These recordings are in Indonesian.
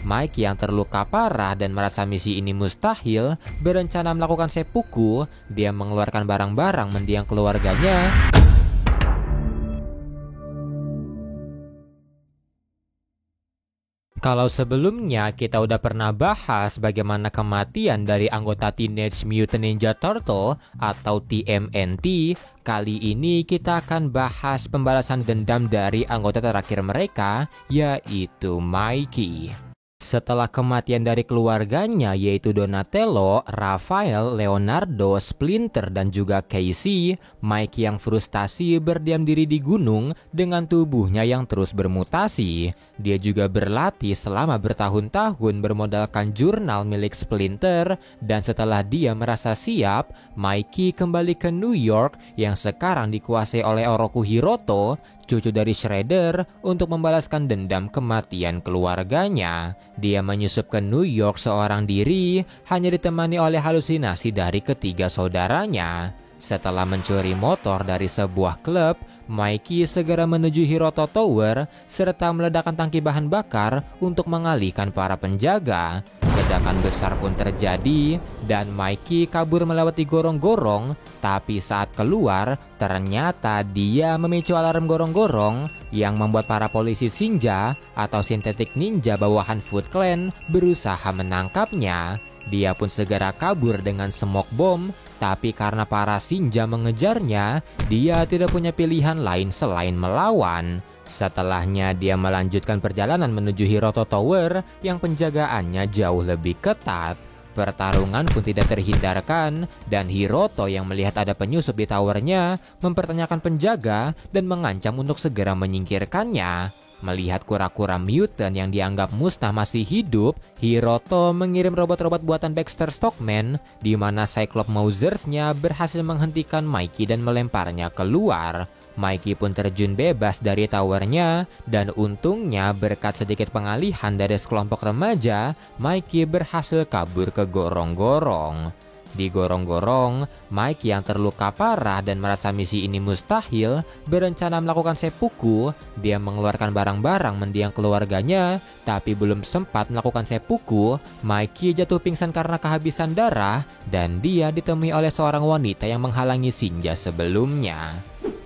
Mike yang terluka parah dan merasa misi ini mustahil, berencana melakukan seppuku. Dia mengeluarkan barang-barang mendiang keluarganya. Kalau sebelumnya kita udah pernah bahas bagaimana kematian dari anggota Teenage Mutant Ninja Turtle atau TMNT, kali ini kita akan bahas pembalasan dendam dari anggota terakhir mereka, yaitu Mikey. Setelah kematian dari keluarganya yaitu Donatello, Raphael, Leonardo, Splinter, dan juga Casey, Mikey yang frustasi berdiam diri di gunung dengan tubuhnya yang terus bermutasi. Dia juga berlatih selama bertahun-tahun bermodalkan jurnal milik Splinter, dan setelah dia merasa siap, Mikey kembali ke New York yang sekarang dikuasai oleh Oroku Hiroto, cucu dari Shredder, untuk membalaskan dendam kematian keluarganya. Dia menyusup ke New York seorang diri, hanya ditemani oleh halusinasi dari ketiga saudaranya. Setelah mencuri motor dari sebuah klub, Mikey segera menuju Hiroto Tower serta meledakkan tangki bahan bakar untuk mengalihkan para penjaga. Ledakan besar pun terjadi dan Mikey kabur melewati gorong-gorong, tapi saat keluar ternyata dia memicu alarm gorong-gorong yang membuat para polisi Shinja atau sintetik ninja bawahan Foot Clan berusaha menangkapnya. Dia pun segera kabur dengan smoke bomb, tapi karena para Shinja mengejarnya, dia tidak punya pilihan lain selain melawan. Setelahnya dia melanjutkan perjalanan menuju Hiroto Tower yang penjagaannya jauh lebih ketat. Pertarungan pun tidak terhindarkan dan Hiroto yang melihat ada penyusup di towernya mempertanyakan penjaga dan mengancam untuk segera menyingkirkannya. Melihat kura-kura mutant yang dianggap musnah masih hidup, Hiroto mengirim robot-robot buatan Baxter Stockman di mana Cyclops Mausersnya berhasil menghentikan Mikey dan melemparnya keluar. Mikey pun terjun bebas dari towernya dan untungnya berkat sedikit pengalihan dari sekelompok remaja, Mikey berhasil kabur ke gorong-gorong. Di gorong-gorong, Mike yang terluka parah dan merasa misi ini mustahil, berencana melakukan seppuku. Dia mengeluarkan barang-barang mendiang keluarganya, tapi belum sempat melakukan seppuku, Mikey jatuh pingsan karena kehabisan darah, dan dia ditemui oleh seorang wanita yang menghalangi Shinja sebelumnya.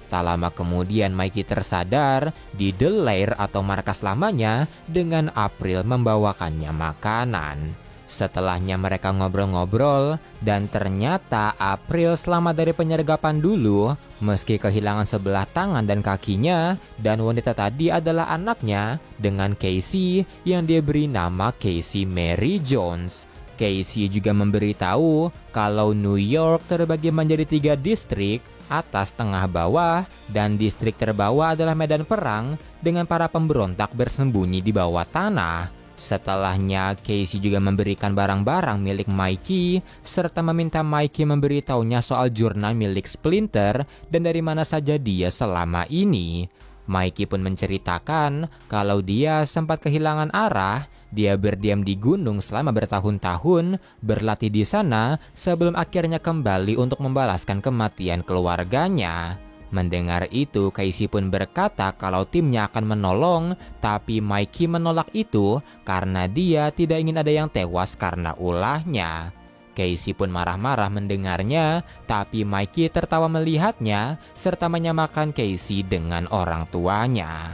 Tak lama kemudian Mikey tersadar di The Lair atau markas lamanya dengan April membawakannya makanan. Setelahnya mereka ngobrol-ngobrol dan ternyata April selamat dari penyergapan dulu meski kehilangan sebelah tangan dan kakinya, dan wanita tadi adalah anaknya dengan Casey yang dia beri nama Casey Mary Jones. Casey juga memberitahu kalau New York terbagi menjadi 3 distrik, atas, tengah, bawah, dan distrik terbawah adalah medan perang dengan para pemberontak bersembunyi di bawah tanah. Setelahnya, Casey juga memberikan barang-barang milik Mikey, serta meminta Mikey memberitahunya soal jurnal milik Splinter dan dari mana saja dia selama ini. Mikey pun menceritakan kalau dia sempat kehilangan arah, dia berdiam di gunung selama bertahun-tahun, berlatih di sana sebelum akhirnya kembali untuk membalaskan kematian keluarganya. Mendengar itu, Casey pun berkata kalau timnya akan menolong, tapi Mikey menolak itu karena dia tidak ingin ada yang tewas karena ulahnya. Casey pun marah-marah mendengarnya, tapi Mikey tertawa melihatnya serta menyamakan Casey dengan orang tuanya.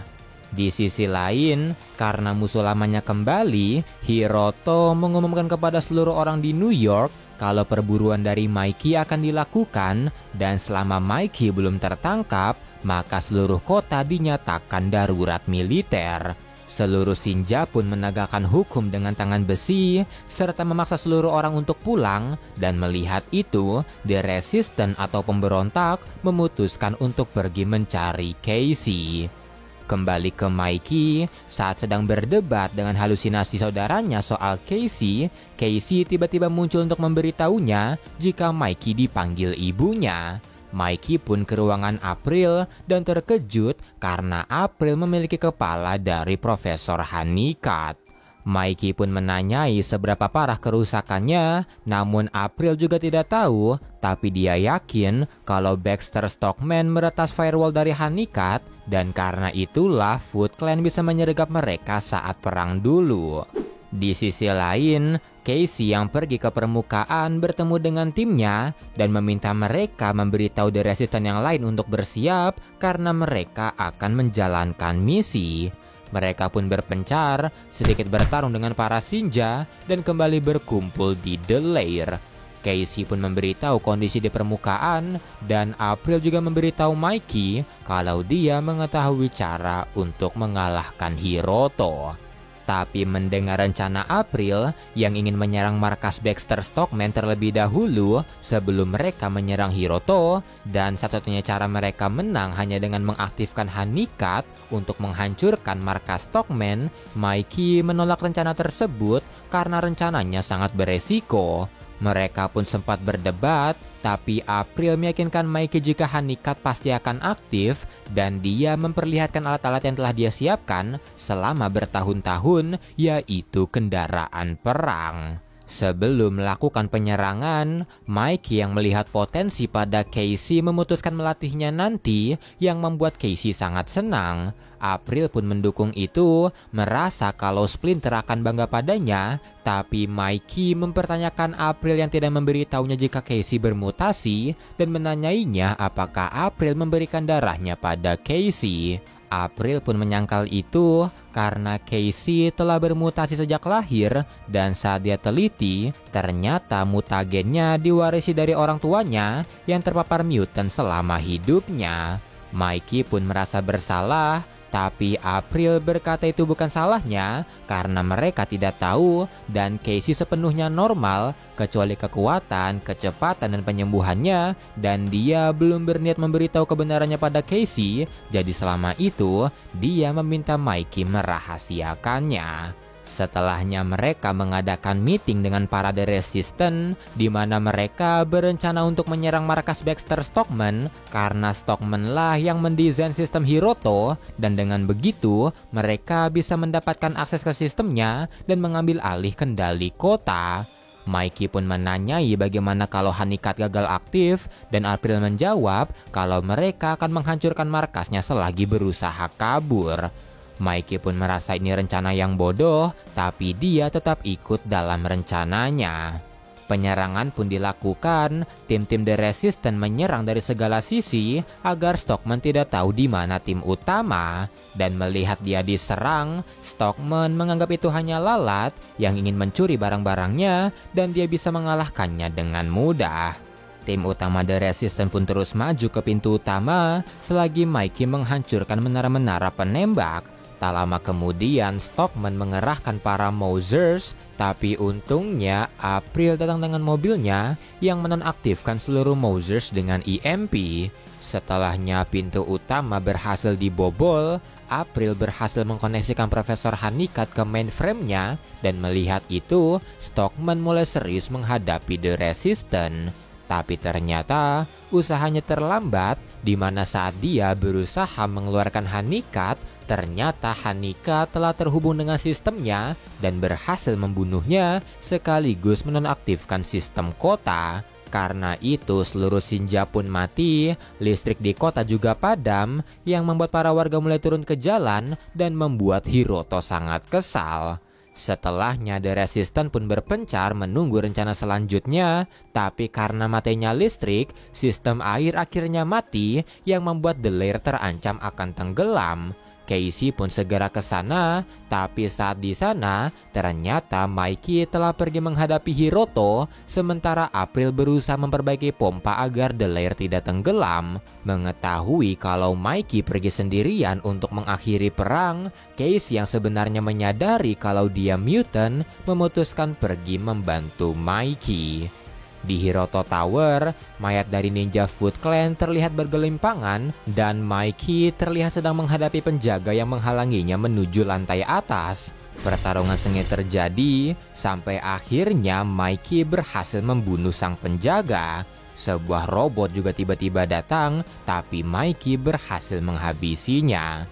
Di sisi lain, karena musuh lamanya kembali, Hiroto mengumumkan kepada seluruh orang di New York kalau perburuan dari Mikey akan dilakukan, dan selama Mikey belum tertangkap, maka seluruh kota dinyatakan darurat militer. Seluruh Shinja pun menegakkan hukum dengan tangan besi, serta memaksa seluruh orang untuk pulang, dan melihat itu, The Resistance atau pemberontak memutuskan untuk pergi mencari Casey. Kembali ke Mikey, saat sedang berdebat dengan halusinasi saudaranya soal Casey, Casey tiba-tiba muncul untuk memberitahunya jika Mikey dipanggil ibunya. Mikey pun ke ruangan April dan terkejut karena April memiliki kepala dari Profesor Honeycutt. Mikey pun menanyai seberapa parah kerusakannya, namun April juga tidak tahu, tapi dia yakin kalau Baxter Stockman meretas firewall dari Honeycutt, dan karena itulah Foot Clan bisa menyergap mereka saat perang dulu. Di sisi lain, Casey yang pergi ke permukaan bertemu dengan timnya dan meminta mereka memberitahu The Resistance yang lain untuk bersiap karena mereka akan menjalankan misi. Mereka pun berpencar, sedikit bertarung dengan para Shinja dan kembali berkumpul di The Lair. Casey pun memberitahu kondisi di permukaan dan April juga memberitahu Mikey kalau dia mengetahui cara untuk mengalahkan Hiroto. Tapi mendengar rencana April yang ingin menyerang markas Baxter Stockman terlebih dahulu sebelum mereka menyerang Hiroto, dan satu-satunya cara mereka menang hanya dengan mengaktifkan Hanikat untuk menghancurkan markas Stockman, Mikey menolak rencana tersebut karena rencananya sangat beresiko. Mereka pun sempat berdebat, tapi April meyakinkan Mikey jika Hanikat pasti akan aktif dan dia memperlihatkan alat-alat yang telah dia siapkan selama bertahun-tahun, yaitu kendaraan perang. Sebelum melakukan penyerangan, Mikey yang melihat potensi pada Casey memutuskan melatihnya nanti, yang membuat Casey sangat senang. April pun mendukung itu, merasa kalau Splinter akan bangga padanya, tapi Mikey mempertanyakan April yang tidak memberitahunya jika Casey bermutasi dan menanyainya apakah April memberikan darahnya pada Casey. April pun menyangkal itu karena Casey telah bermutasi sejak lahir dan saat dia teliti, ternyata mutagennya diwarisi dari orang tuanya yang terpapar mutant selama hidupnya. Mikey pun merasa bersalah, tapi April berkata itu bukan salahnya karena mereka tidak tahu dan Casey sepenuhnya normal kecuali kekuatan, kecepatan, dan penyembuhannya, dan dia belum berniat memberitahu kebenarannya pada Casey, jadi selama itu dia meminta Mikey merahasiakannya. Setelahnya mereka mengadakan meeting dengan para The Resistance di mana mereka berencana untuk menyerang markas Baxter Stockman karena Stockman lah yang mendesain sistem Hiroto dan dengan begitu mereka bisa mendapatkan akses ke sistemnya dan mengambil alih kendali kota. Mikey pun menanyai bagaimana kalau Hanikat gagal aktif dan April menjawab kalau mereka akan menghancurkan markasnya selagi berusaha kabur. Mikey pun merasa ini rencana yang bodoh, tapi dia tetap ikut dalam rencananya. Penyerangan pun dilakukan, tim-tim The Resistance menyerang dari segala sisi agar Stockman tidak tahu di mana tim utama. Dan melihat dia diserang, Stockman menganggap itu hanya lalat yang ingin mencuri barang-barangnya dan dia bisa mengalahkannya dengan mudah. Tim utama The Resistance pun terus maju ke pintu utama selagi Mikey menghancurkan menara-menara penembak. Tak lama kemudian Stockman mengerahkan para Mausers, tapi untungnya April datang dengan mobilnya yang menonaktifkan seluruh Mausers dengan EMP. Setelahnya pintu utama berhasil dibobol, April berhasil mengkoneksikan Profesor Hanikat ke mainframe-nya dan melihat itu Stockman mulai serius menghadapi The Resistance. Tapi ternyata usahanya terlambat di mana saat dia berusaha mengeluarkan Hanikat, ternyata Hanikat telah terhubung dengan sistemnya dan berhasil membunuhnya sekaligus menonaktifkan sistem kota. Karena itu seluruh Shinja pun mati, listrik di kota juga padam yang membuat para warga mulai turun ke jalan dan membuat Hiroto sangat kesal. Setelahnya The Resistance pun berpencar menunggu rencana selanjutnya, tapi karena matinya listrik, sistem air akhirnya mati yang membuat The Lair terancam akan tenggelam. Casey pun segera ke sana, tapi saat di sana ternyata Mikey telah pergi menghadapi Hiroto, sementara April berusaha memperbaiki pompa agar The Lair tidak tenggelam. Mengetahui kalau Mikey pergi sendirian untuk mengakhiri perang, Casey yang sebenarnya menyadari kalau dia mutant memutuskan pergi membantu Mikey. Di Hiroto Tower, mayat dari ninja Foot Clan terlihat bergelimpangan dan Mikey terlihat sedang menghadapi penjaga yang menghalanginya menuju lantai atas. Pertarungan sengit terjadi sampai akhirnya Mikey berhasil membunuh sang penjaga. Sebuah robot juga tiba-tiba datang, tapi Mikey berhasil menghabisinya.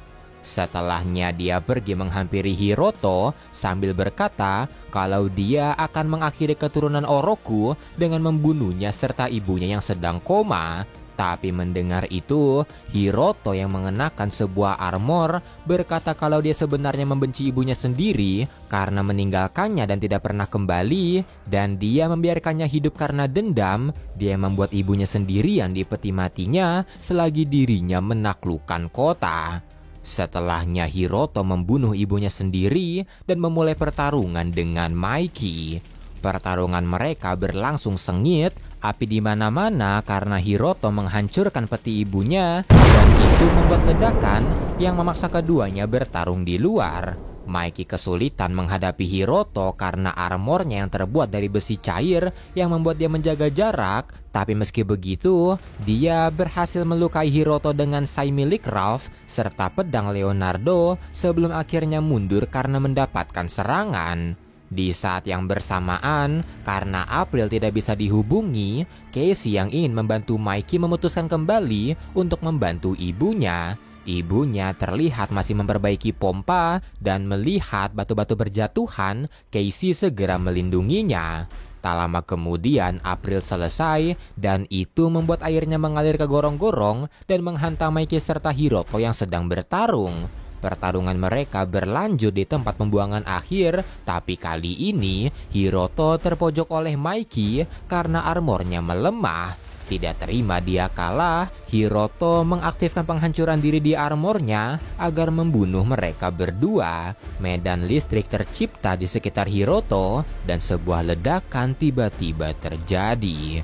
Setelahnya dia pergi menghampiri Hiroto sambil berkata kalau dia akan mengakhiri keturunan Oroku dengan membunuhnya serta ibunya yang sedang koma. Tapi mendengar itu, Hiroto yang mengenakan sebuah armor berkata kalau dia sebenarnya membenci ibunya sendiri karena meninggalkannya dan tidak pernah kembali, dan dia membiarkannya hidup karena dendam. Dia membuat ibunya sendirian di peti matinya selagi dirinya menaklukkan kota. Setelahnya Hiroto membunuh ibunya sendiri dan memulai pertarungan dengan Maiki. Pertarungan mereka berlangsung sengit, api di mana-mana karena Hiroto menghancurkan peti ibunya, dan itu membuat ledakan yang memaksa keduanya bertarung di luar. Maiki kesulitan menghadapi Hiroto karena armornya yang terbuat dari besi cair yang membuat dia menjaga jarak, tapi meski begitu, dia berhasil melukai Hiroto dengan sai milik Ralph serta pedang Leonardo sebelum akhirnya mundur karena mendapatkan serangan. Di saat yang bersamaan, karena April tidak bisa dihubungi, Casey yang ingin membantu Maiki memutuskan kembali untuk membantu ibunya. Ibunya terlihat masih memperbaiki pompa dan melihat batu-batu berjatuhan, Casey segera melindunginya. Tak lama kemudian April selesai dan itu membuat airnya mengalir ke gorong-gorong dan menghantam Maiki serta Hiroto yang sedang bertarung. Pertarungan mereka berlanjut di tempat pembuangan akhir, tapi kali ini Hiroto terpojok oleh Maiki karena armornya melemah. Tidak terima dia kalah, Hiroto mengaktifkan penghancuran diri di armornya agar membunuh mereka berdua. Medan listrik tercipta di sekitar Hiroto dan sebuah ledakan tiba-tiba terjadi.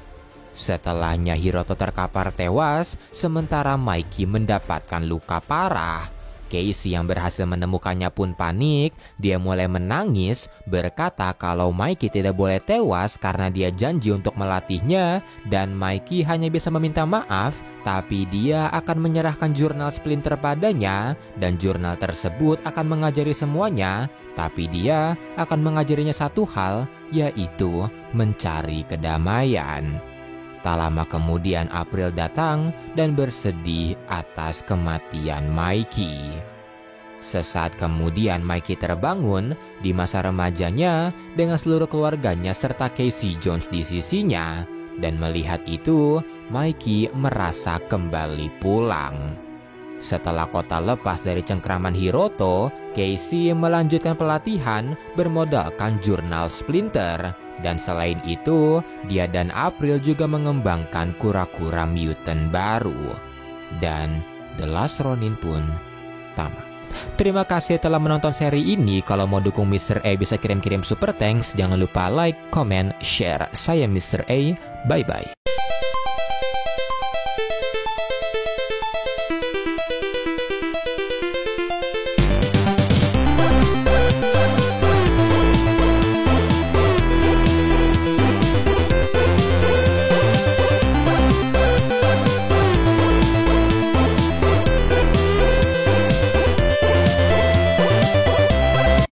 Setelahnya Hiroto terkapar tewas, sementara Maiki mendapatkan luka parah. Casey yang berhasil menemukannya pun panik. Dia mulai menangis, berkata kalau Maiki tidak boleh tewas karena dia janji untuk melatihnya, dan Maiki hanya bisa meminta maaf, tapi dia akan menyerahkan jurnal Splinter padanya, dan jurnal tersebut akan mengajari semuanya, tapi dia akan mengajarinya satu hal, yaitu mencari kedamaian. Tak lama kemudian April datang dan bersedih atas kematian Maiki. Sesaat kemudian Maiki terbangun di masa remajanya dengan seluruh keluarganya serta Casey Jones di sisinya. Dan melihat itu, Maiki merasa kembali pulang. Setelah kota lepas dari cengkraman Hiroto, Casey melanjutkan pelatihan bermodalkan jurnal Splinter. Dan selain itu, dia dan April juga mengembangkan kura-kura mutant baru. Dan The Last Ronin pun tamat. Terima kasih telah menonton seri ini. Kalau mau dukung Mr. A bisa kirim-kirim super thanks. Jangan lupa like, comment, share. Saya Mr. A. Bye-bye.